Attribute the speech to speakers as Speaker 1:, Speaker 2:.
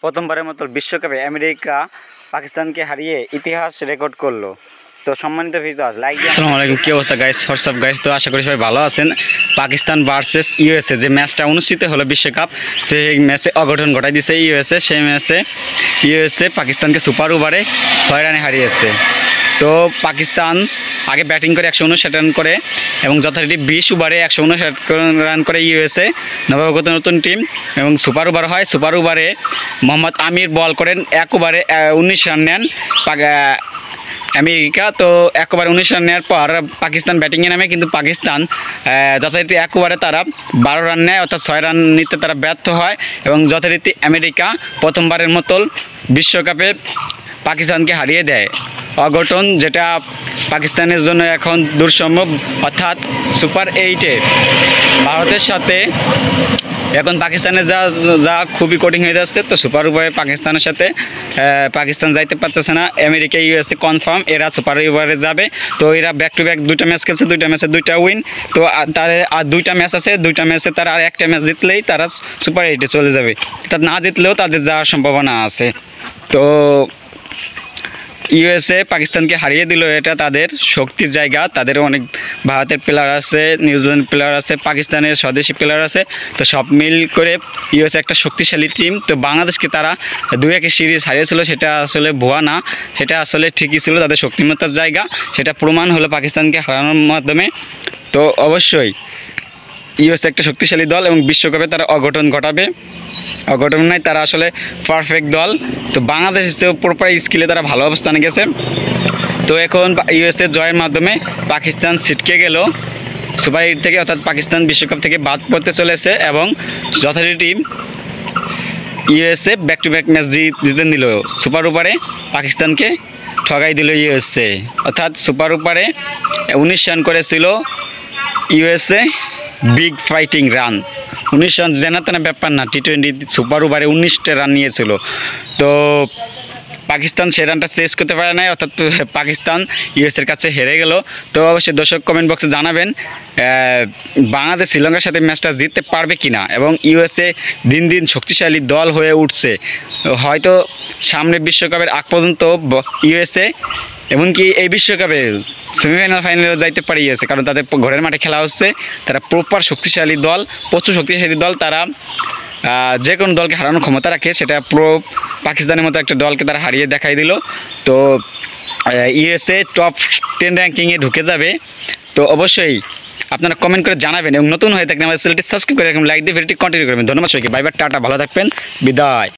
Speaker 1: প্রথমবারের মতো বিশ্বকাপে আমেরিকা পাকিস্তানকে হারিয়ে ইতিহাস রেকর্ড করলো। তো সম্মানিত ভিউয়ার্স, লাইক দিয়ে আসসালামু আলাইকুম। কি অবস্থা গাইস? WhatsApp guys? তো আশা করি সবাই ভালো আছেন। পাকিস্তান ভার্সেস ইউএসএ যে ম্যাচটা অনুষ্ঠিত হলো বিশ্বকাপ, সেই ম্যাচে অঘটন ঘটাই দিয়েছে ইউএসএ। সেই ম্যাচে ইউএসএ পাকিস্তানকে সুপার ওভারে 6 রানে হারিয়েছে। তো পাকিস্তান আগে ব্যাটিং করে 159 রান করে এবং যথারীতি 20 ওভারে 159 রান করে ইউএসএ নবাগত নতুন টিম এবং সুপার ওভার হয়। সুপার ওভারে মোহাম্মদ আমির বল করেন, 1 ওভারে 19 রান নেন আমেরিকা। তো 1 ওভারে 19 রান নেওয়ার পর পাকিস্তান ব্যাটিংয়ে নামে, কিন্তু পাকিস্তান যথারীতি 1 ওভারে তারা 12 রান নেয়, অর্থাৎ 6 রান নিতে তারা ব্যর্থ হয় এবং যথারীতি আমেরিকা প্রথমবারের মতো বিশ্বকাপে পাকিস্তানকে হারিয়ে দেয়। অঘটন যেটা পাকিস্তানের জন্য এখন দুঃসম্ভব, অর্থাৎ সুপার 8-এ ভারতের সাথে এখন পাকিস্তানের যা খুবই কঠিন হয়ে যাচ্ছে। তো সুপার ওভারে পাকিস্তানের সাথে পাকিস্তান যাইতে পারতেছে না। আমেরিকা ইউএসএ কনফার্ম এরা সুপার ওভারে যাবে। তো এরা ব্যাক টু ব্যাক 2টা ম্যাচ খেলছে, 2টা ম্যাচে 2টা উইন। তো তার আর 2টা ম্যাচ আছে, 2টা ম্যাচে তারা আর একটা ম্যাচ জিতলেই তারা সুপার 8-এ চলে যাবে। তা না জিতলেও তাদের যাওয়ার সম্ভাবনা আছে। তো ইউএসএ পাকিস্তানকে হারিয়ে দিল, এটা তাদের শক্তির জায়গা। তাদের অনেক ভারতের প্লেয়ার আছে, নিউজিল্যান্ড প্লেয়ার আছে, পাকিস্তানের স্বদেশি প্লেয়ার আছে। তো সব মিল করে ইউএসএ একটা শক্তিশালী টিম। তো বাংলাদেশকে তারা 2-1 সিরিজ হারিয়েছিল, সেটা আসলে ভুয়া না, সেটা আসলে ঠিকই ছিল তাদের শক্তিমত্তার জায়গা। সেটা প্রমাণ হলো পাকিস্তানকে হারানোর মাধ্যমে। তো অবশ্যই ইউএসএ একটা শক্তিশালী দল এবং বিশ্বকাপে তারা অঘটন ঘটাবে। অঘটন নয়, তারা আসলে পারফেক্ট দল। তো বাংলাদেশ প্রপার স্কিলে তারা ভালো অবস্থানে গেছে। তো এখন ইউএসএ জয়ের মাধ্যমে পাকিস্তান ছিটকে গেল সুপার 8 থেকে, অর্থাৎ পাকিস্তান বিশ্বকাপ থেকে বাদ পড়তে চলেছে এবং যথারীতি USA back to back match জিতে নিল। সুপার ওভারে পাকিস্তানকে ঠগাই দিল ইউএসএ, অর্থাৎ সুপার ওভারে 19 রান করেছিল USA, big fighting run. 19 run জানাতেনা ব্যাপার না, টি-20 সুপার ওভারে 19টা রান নিয়েছিল। তো পাকিস্তান সে রানটা চেস করতে পারে নাই, অর্থাৎ পাকিস্তান ইউএসএর কাছে হেরে গেল। তো অবশ্যই দর্শক কমেন্ট বক্সে জানাবেন বাংলাদেশ শ্রীলঙ্কার সাথে ম্যাচটা জিততে পারবে কিনা এবং ইউএসএ দিন দিন শক্তিশালী দল হয়ে উঠছে। হয়তো সামনে বিশ্বকাপের আগ পর্যন্ত ইউএসএ এমনকি এই বিশ্বকাপে সেমিফাইনাল ফাইনালেও যাইতে পারে ইউএসএ, কারণ তাদের ঘরের মাঠে খেলা হচ্ছে। তারা প্রপার শক্তিশালী দল, প্রচুর শক্তিশালী দল। তারা যে কোনো দলকে হারানোর ক্ষমতা রাখে, সেটা পাকিস্তানের মতো একটা দলকে তারা হারিয়ে দেখাই দিল। তো ইউএসএ টপ 10 র্যাঙ্কিংয়ে ঢুকে যাবে। তো অবশ্যই আপনারা কমেন্ট করে জানাবেন এবং নতুন হয়ে থাকলে আমাদের চ্যানেলটি সাবস্ক্রাইব করে রাখবেন, লাইক দিয়ে ভিডিওটি কন্টিনিউ করবেন। ধন্যবাদ সবাইকে, বাই বাই, টাটা, ভালো থাকবেন, বিদায়।